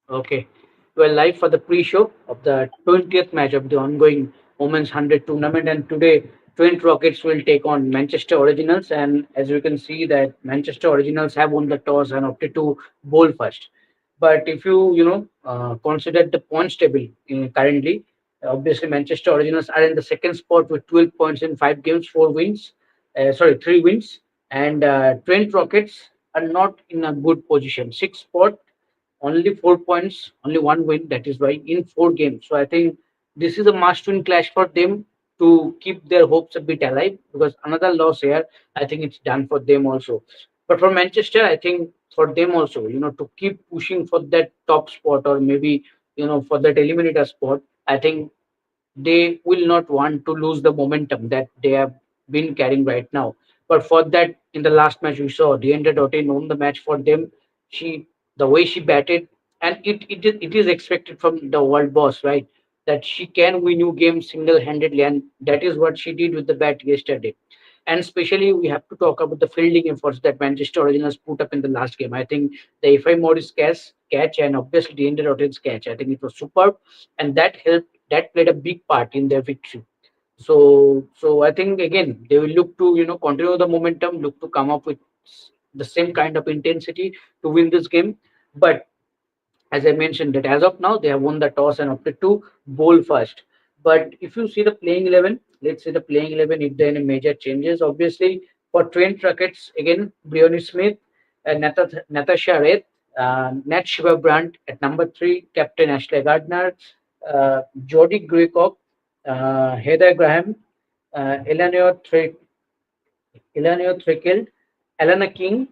Okay. Well, live for the pre-show of the 20th match of the ongoing Women's 100 tournament, and today Trent Rockets will take on Manchester Originals. And as you can see, that Manchester Originals have won the toss and opted to bowl first. But if you consider the points table currently, obviously Manchester Originals are in the second spot with 12 points in 5 games, 4 wins, 3 wins, and Trent Rockets are not in a good position. Sixth spot, only 4 points, only one win. That is why in 4 games. So I think this is a must-win clash for them to keep their hopes a bit alive. Because another loss here, I think it's done for them also. But for Manchester, I think for them also, to keep pushing for that top spot or maybe for that eliminator spot, I think they will not want to lose the momentum that they have been carrying right now. But for that, in the last match we saw, Deandra Dotin won the match for them. She, the way she batted, and it is expected from the world boss, right? That she can win you games single-handedly, and that is what she did with the bat yesterday. And especially, we have to talk about the fielding efforts that Manchester Originals put up in the last game. I think the FI Morris catch and obviously the Indian Rotterdam's catch, I think it was superb, and that played a big part in their victory. So I think again they will look to continue the momentum, look to come up with the same kind of intensity to win this game. But as I mentioned, that as of now they have won the toss and opted to bowl first. But if you see the playing 11, let's see the playing 11 if there are any major changes. Obviously, for Trent Rackets, again, Briony Smith, Natasha Red, Nat Shiva Brandt at number 3, Captain Ashley Gardner, Jody Graycock, Heather Graham, uh, Eleanor, Thre- Eleanor Thrickeld, Alana King,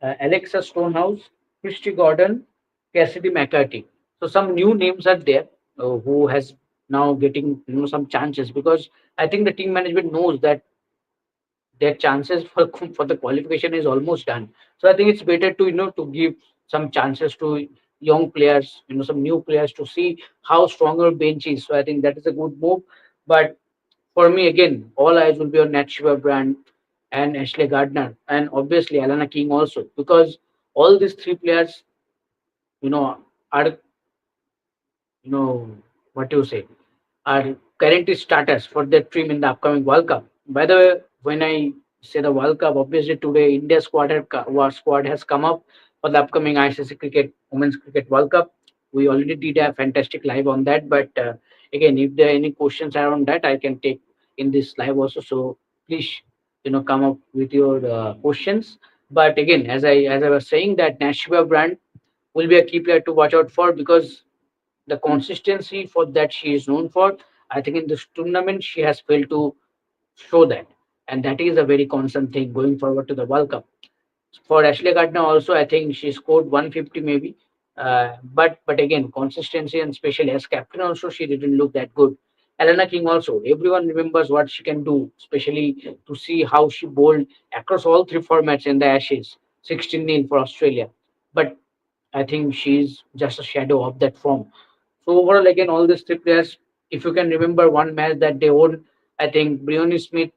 Alexa Stonehouse, Christy Gordon, Cassidy McCarthy. So some new names are there who has now getting some chances, because I think the team management knows that their chances for for the qualification is almost done. So I think it's better to to give some chances to young players, some new players to see how strong our bench is. So I think that is a good move. But for me, again, all eyes will be on Nat Shiva Brand and Ashley Gardner, and obviously Alana King also, because all these three players, you know, are you know what you say, are current starters for their team in the upcoming World Cup. By the way, when I say the World Cup, obviously today India squad has come up for the upcoming ICC Cricket Women's Cricket World Cup. We already did a fantastic live on that, but again, if there are any questions around that, I can take in this live also. So please, come up with your questions. But again, as I was saying, that Nashua brand will be a key player to watch out for, because the consistency for that she is known for. I think in this tournament she has failed to show that, and that is a very concern thing going forward to the World Cup. For Ashley Gardner also, I think she scored 150 maybe, but again consistency, and especially as captain also she didn't look that good. Elena King also, everyone remembers what she can do, especially to see how she bowled across all three formats in the Ashes, 16-0 for Australia. But I think she's just a shadow of that form. So overall, again, all these three players, if you can remember one match that they won, I think Briony Smith,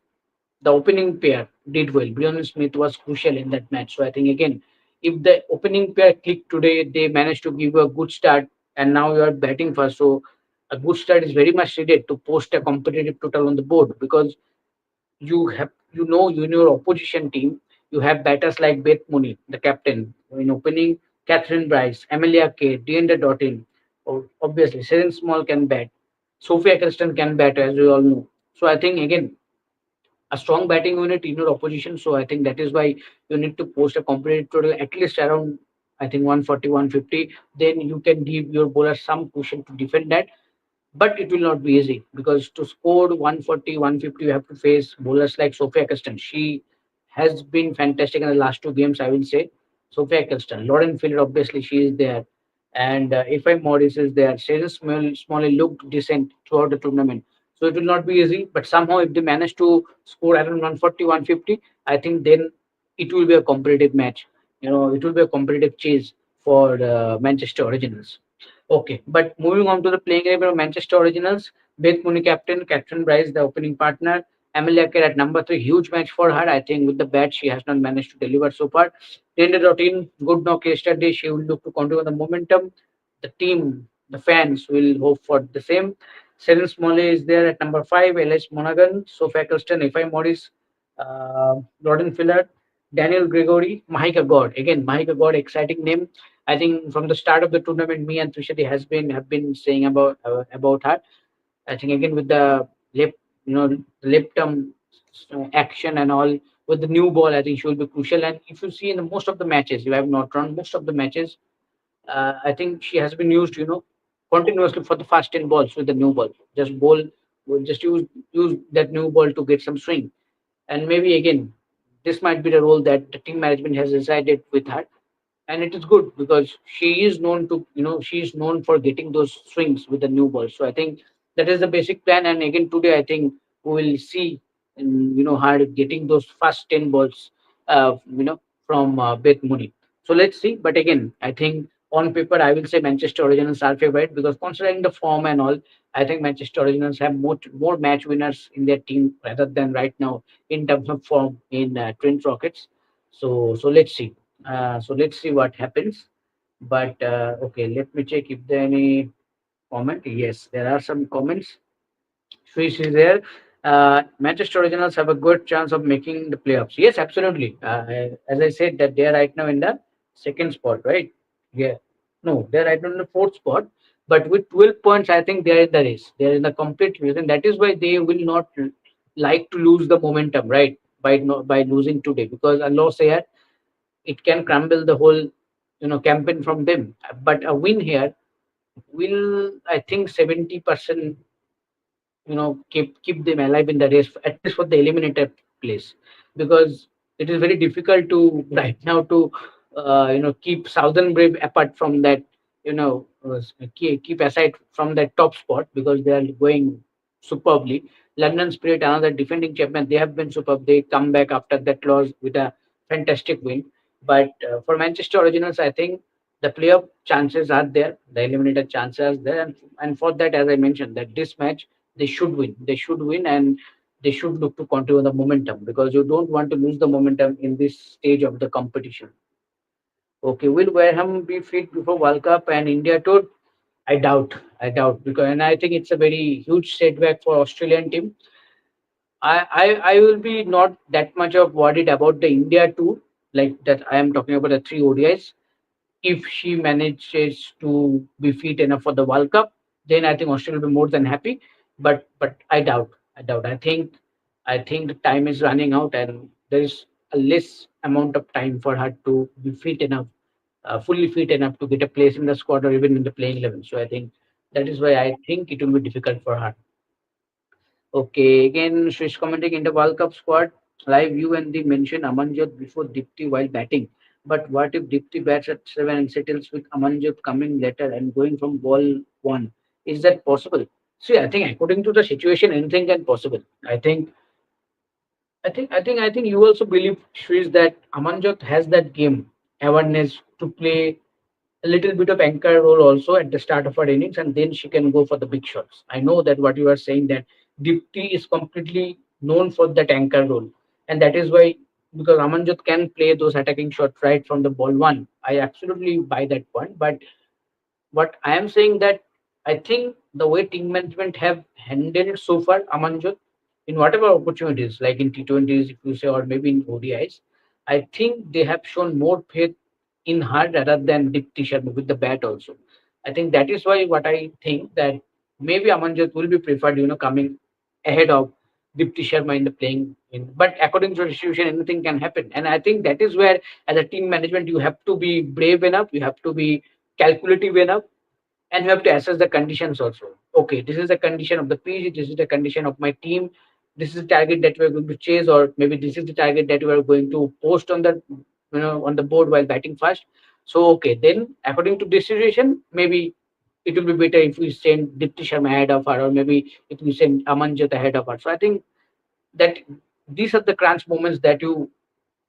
the opening pair, did well. Briony Smith was crucial in that match. So I think again, if the opening pair clicked today, they managed to give you a good start, and now you are batting first. So a good start is very much needed to post a competitive total on the board, because you in your opposition team, you have batters like Beth Mooney, the captain, in opening, Catherine Bryce, Amelia K, Deandra Dottin, obviously Sharon Small can bat, Sophia Eccleston can bat, as we all know. So I think again, a strong batting unit in your opposition. So I think that is why you need to post a competitive total at least around, I think, 140, 150. Then you can give your bowler some cushion to defend that, but it will not be easy, because to score 140, 150, you have to face bowlers like Sophia Eccleston. She has been fantastic in the last 2 games, I will say. Sophia Eccleston, Lauren Field, obviously she is there, and if I Morris is there. Sharon Smalley looked decent throughout the tournament. So it will not be easy, but somehow if they manage to score around 140, 150, I think then it will be a competitive match. It will be a competitive chase for Manchester Originals. Okay, but moving on to the playing eleven of Manchester Originals, Beth Mooney captain, Catherine Bryce the opening partner, Amelia Kerr at number 3, huge match for her. I think with the bat she has not managed to deliver so far. Tender routine, good knock yesterday. She will look to continue the momentum. the team, the fans will hope for the same. Seren Smalley is there at number 5, Elias Monaghan, Sophia Kirsten, Ifai Morris, Rodden Filler, Daniel Gregory, Mahika God. Again, Mahika God, exciting name. I think from the start of the tournament, me and Trishati have been saying about her. I think again with the lip, lip term action and all with the new ball, I think she will be crucial. And if you see in the most of the matches, you have not run most of the matches. I think she has been used, continuously for the first 10 balls with the new ball. Just bowl, just use that new ball to get some swing. And maybe again, this might be the role that the team management has decided with her, and it is good because she is known for getting those swings with the new ball. So I think that is the basic plan. And again today, I think we will see, her getting those first 10 balls, from Beth Mooney. So let's see. But again, I think on paper, I will say Manchester Originals are favorite because considering the form and all, I think Manchester Originals have more match winners in their team rather than right now in terms of form in Trent Rockets. So let's see. So let's see what happens. But okay, let me check if there are any comment. Yes, there are some comments. Swiss is there. Manchester Originals have a good chance of making the playoffs. Yes, absolutely. As I said, that they are right now in the second spot, right? Yeah. No, they're right now in the fourth spot. But with 12 points, I think they are in the race. They are in the complete race, and that is why they will not like to lose the momentum, right? By no, by losing today, because a loss here, it can crumble the whole campaign from them. But a win here will, I think, 70% keep them alive in the race, at least for the eliminator place, because it is very difficult to right now to keep Southern Brave apart from that, keep aside from that top spot, because they are going superbly. London Spirit, another defending champion, they have been superb. They come back after that loss with a fantastic win. But for Manchester Originals, I think the playoff chances are there, the eliminator chances are there, and for that, as I mentioned, that this match they should win. They should win, and they should look to continue the momentum, because you don't want to lose the momentum in this stage of the competition. Okay, will Wareham be fit before World Cup and India tour? I doubt. I doubt, because and I think it's a very huge setback for Australian team. I will be not that much of worried about the India tour, like that. I am talking about the three ODIs. If she manages to be fit enough for the World Cup, then I think Australia will be more than happy. But I doubt. I doubt. I think the time is running out, and there is a less amount of time for her to be fit enough, fully fit enough to get a place in the squad or even in the playing 11. So I think that is why I think it will be difficult for her. Okay, again, Swiss commenting in the World Cup squad. Live you and the mention Amanjot before Dipti while batting. But what if Dipti bats at 7 and settles with Amanjot coming later and going from ball 1? Is that possible? See, I think according to the situation, anything can possible. I think you also believe, Swiss, that Amanjot has that game awareness to play a little bit of anchor role also at the start of her innings, and then she can go for the big shots. I know that what you are saying, that Dipti is completely known for that anchor role, and that is why, because Amanjot can play those attacking shots right from the ball one. I absolutely buy that point, but what I am saying that I think the way team management have handled it so far, Amanjot, in whatever opportunities, like in T20s, if you say, or maybe in ODIs, I think they have shown more faith in her rather than Dipti Sharma with the bat also. I think that is why what I think that maybe Amanjot will be preferred, coming ahead of Dipti Sharma in the playing. But according to the situation, anything can happen. And I think that is where, as a team management, you have to be brave enough, you have to be calculative enough, and you have to assess the conditions also. Okay, this is the condition of the pitch, this is the condition of my team, this is the target that we're going to chase, or maybe this is the target that we are going to post on the on the board while batting fast. So okay, then according to this situation, maybe it will be better if we send Dipti Sharma ahead of her, or maybe if we send Amanjot ahead of her. So I think that these are the crunch moments that you,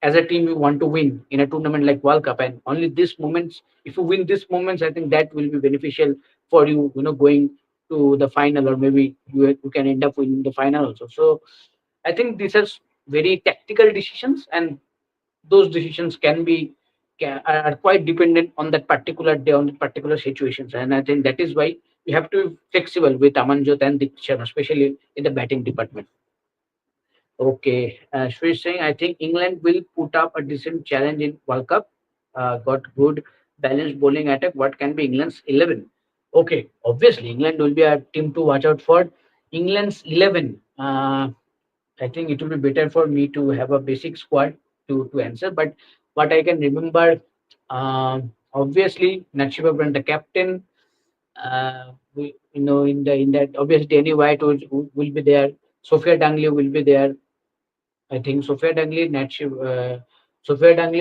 as a team, you want to win in a tournament like World Cup, and only these moments, if you win these moments, I think that will be beneficial for you, going to the final, or maybe you can end up winning the final also. So I think these are very tactical decisions, and those decisions can be are quite dependent on that particular day, on the particular situations. And I think that is why we have to be flexible with Amanjot and Deep Sharma, especially in the batting department. Okay, Shreya saying, I think England will put up a decent challenge in World Cup. Got good balanced bowling attack. What can be England's 11? Okay, obviously England will be a team to watch out for. England's 11. I think it will be better for me to have a basic squad to answer. But what I can remember, obviously Nachiba Brand, the captain. In that obviously Danny White will be there. Sophia Dangli will be there. I think Sophia Dangli,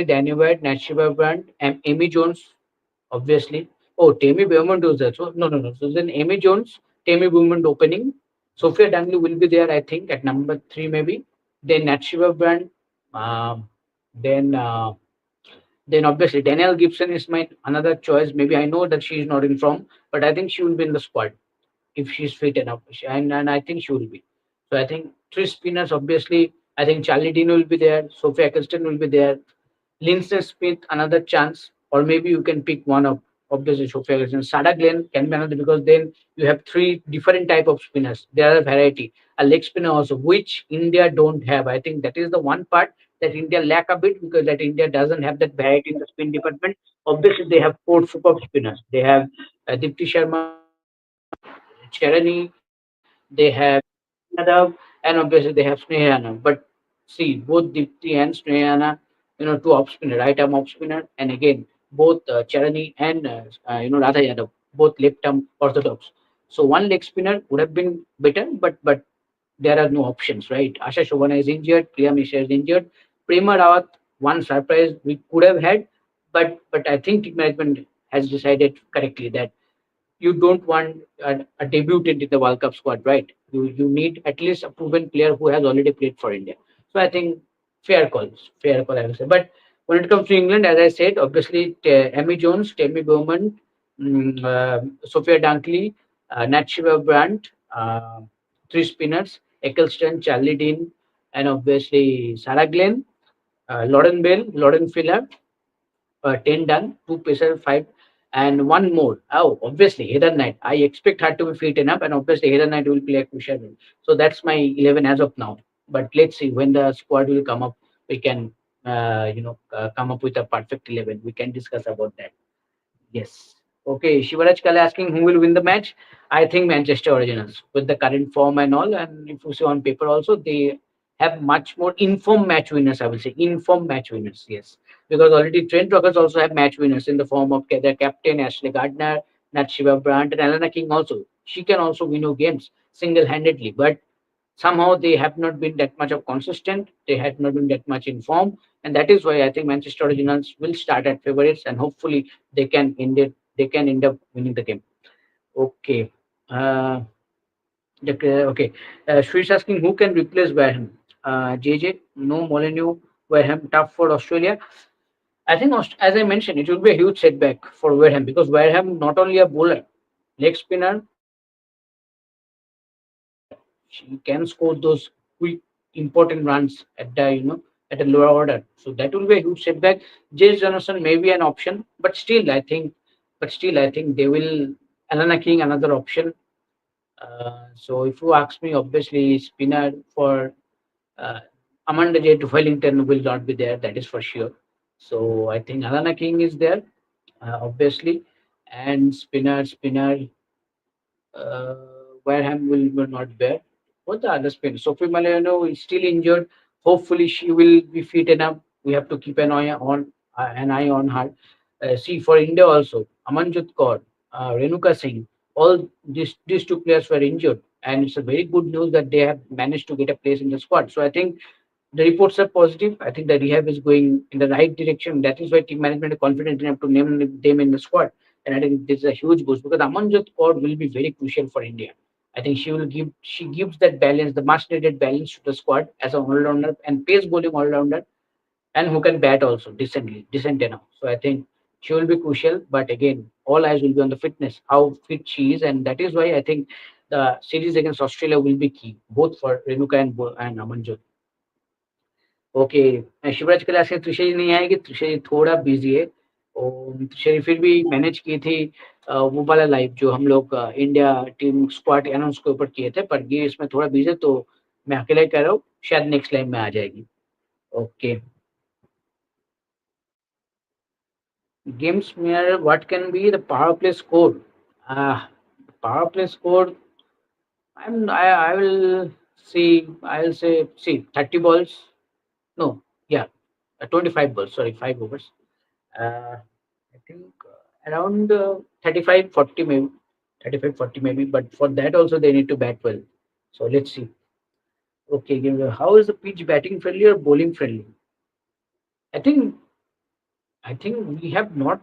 Danny White, Natshiba Brandt, and Amy Jones, obviously. Oh, Tammy Beaumont was there. So, no, no, no. So then Amy Jones, Tammy Beaumont opening. Sophia Dangli will be there, I think, at number three, maybe. Then Natshiba Brandt. Um, then, uh, then obviously Danielle Gibson is my another choice. Maybe I know that she is not in form, but I think she will be in the squad if she's fit enough. And I think she will be. So I think three spinners, obviously. I think Charlie Dean will be there. Sophie Eccleston will be there. Lindsay Smith, another chance. Or maybe you can pick one of obviously Sophie Eccleston. Sada Glenn can be another because then you have three different type of spinners. There are a variety. A leg spinner also, which India don't have. I think that is the one part that India lack a bit because that India doesn't have that variety in the spin department. Obviously, they have four superb spinners. They have Dipti Sharma, Cherani, they have Yadav, and obviously they have Snehana. But see, both Dipti and Snehana, two off spinner, right arm off spinner, and again both Charani and Radha Yadav, both left arm orthodox. So one leg spinner would have been better, but there are no options, right? Asha Shobana is injured, Priya Mishra is injured, Prema Rawat, one surprise we could have had, but I think team management has decided correctly that you don't want a debutant in the World Cup squad, right? You need at least a proven player who has already played for India. So I think fair call, I will say. But when it comes to England, as I said, obviously Emmy Jones, Tammy Bowman, Sophia Dunkley, Nat Brandt, three spinners, Eccleston, Charlie Dean, and obviously Sarah Glenn, Lauren Bell, Lauren Filler, 10 done, two pacer, five, and one more. Oh, obviously, Heather Knight. I expect her to be fit enough, and obviously, Heather Knight will play a crucial role. So that's my 11 as of now. But let's see when the squad will come up. We can, come up with a perfect 11. We can discuss about that. Yes. Okay, Shivaraj Kale asking who will win the match. I think Manchester Originals with the current form and all. And if you see on paper also, they have much more informed match winners, I will say. Informed match winners, yes. Because already Trent Rockets also have match winners in the form of their captain, Ashley Gardner, Nat Shiva Brandt, and Alana King also. She can also win you games single handedly. But somehow they have not been that much of consistent. They had not been that much in form, and that is why I think Manchester Originals will start at favorites, and hopefully they can end up winning the game. Okay. Uh, okay. Shri's asking who can replace Wareham. JJ, no Molyneux, Wareham, tough for Australia. I think, as I mentioned, it will be a huge setback for Wareham because Wareham not only a bowler, leg spinner, she can score those quick important runs at a lower order. So that will be a huge setback. James Johnson may be an option, but still I think they will Alana King another option. So if you ask me, obviously spinner for uh, Amanda J. Wellington will not be there. That is for sure. So I think Alana King is there, obviously, and spinner. uh, Wareham will not bear. What the other spin? Sophie Maleno is still injured. Hopefully, she will be fit enough. We have to keep an eye on her. See for India also, Amanjot Kaur, Renuka Singh. All these two players were injured, and it's a very good news that they have managed to get a place in the squad. So I think the reports are positive. I think the rehab is going in the right direction. That is why team management is confident enough to name them in the squad. And I think this is a huge boost because Amanjot Kaur will be very crucial for India. I think she gives that balance, the much needed balance to the squad as an all-rounder and pace bowling all-rounder and who can bat also decent enough. So I think she will be crucial. But again, all eyes will be on the fitness, how fit she is, and that is why I think the series against Australia will be key, both for Renuka and Amanjot. Okay. Shivraj class से त्रिशा जी नहीं आएगी, त्रिशा जी थोड़ा busy है। और त्रिशा जी फिर भी manage की थी वो वाला लाइव जो हम लोग इंडिया टीम स्क्वाड अनाउंस के ऊपर किए थे, पर ये इसमें थोड़ा बिजी है, तो मैं अकेला ही कह रहा हूँ, शायद नेक्स्ट लाइव में आ जाएगी। Okay. Games mirror what can be the power play score. Power play score. I will see. I'll say 30 balls. No, yeah, 25 balls. Sorry, 5 overs. I think around 35, 40 maybe. 35, 40 maybe. But for that also they need to bat well. So let's see. Okay, how is the pitch batting friendly or bowling friendly? I think I think we have not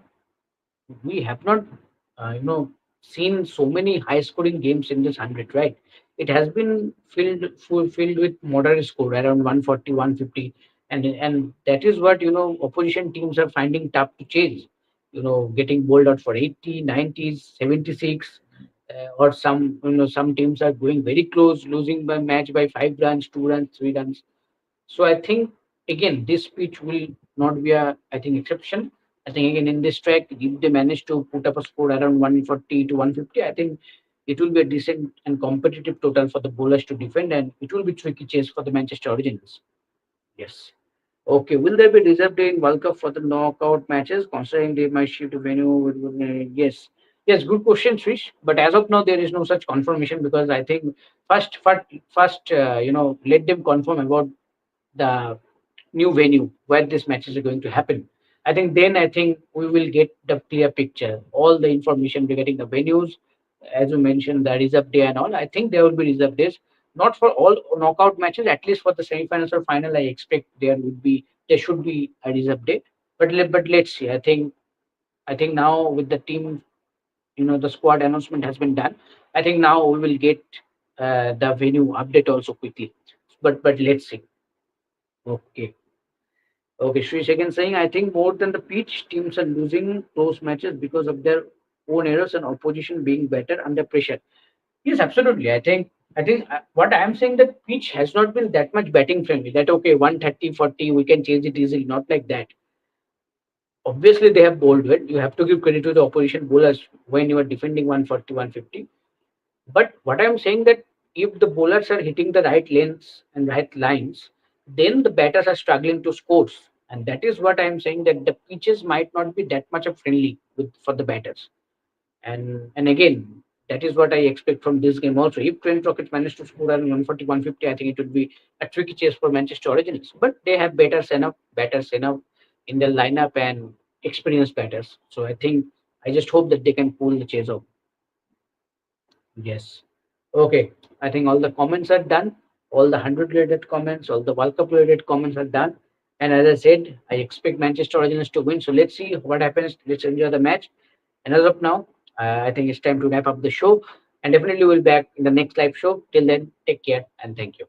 seen so many high scoring games in this 100, right? It has been filled with moderate score around 140, 150, and that is what opposition teams are finding tough to chase. Getting bowled out for 80, 90s, 76, or some teams are going very close, losing by match by 5 runs, 2 runs, 3 runs. So I think again this pitch will not be a I think exception. I think again in this track, if they manage to put up a score around 140 to 150, I think it will be a decent and competitive total for the bowlers to defend, and it will be tricky chase for the Manchester Originals. Yes. Okay. Will there be reserve day in World Cup for the knockout matches, considering they might shift to venue? Yes. Yes, good question, Swish. But as of now, there is no such confirmation because I think first, let them confirm about the new venue where these matches are going to happen. I think we will get the clear picture, all the information regarding the venues, as you mentioned, the reserve day and all. I think there will be reserve days, not for all knockout matches, at least for the semi-finals or final. I expect there should be a reserve day. But let's see. I think now with the team, the squad announcement has been done. I think now we will get the venue update also quickly. But let's see. Okay. Okay, Sri Shagan saying, I think more than the pitch, teams are losing close matches because of their own errors and opposition being better under pressure. Yes, absolutely. I think what I am saying that pitch has not been that much batting friendly. That okay, 130, 40, we can change it easily. Not like that. Obviously, they have bowled well. You have to give credit to the opposition bowlers when you are defending 140, 150. But what I'm saying that if the bowlers are hitting the right lanes and right lines, then the batters are struggling to scores. And that is what I'm saying that the pitches might not be that much of friendly for the batters. And again, that is what I expect from this game also. If Trent Rockets manage to score around 140, 150, I think it would be a tricky chase for Manchester Originals. But they have batters enough in their lineup and experienced batters. So I just hope that they can pull the chase out. Yes. Okay. I think all the comments are done. All the 100 related comments, all the World Cup related comments are done. And as I said, I expect Manchester Originals to win. So let's see what happens. Let's enjoy the match. And as of now, I think it's time to wrap up the show. And definitely we'll be back in the next live show. Till then, take care and thank you.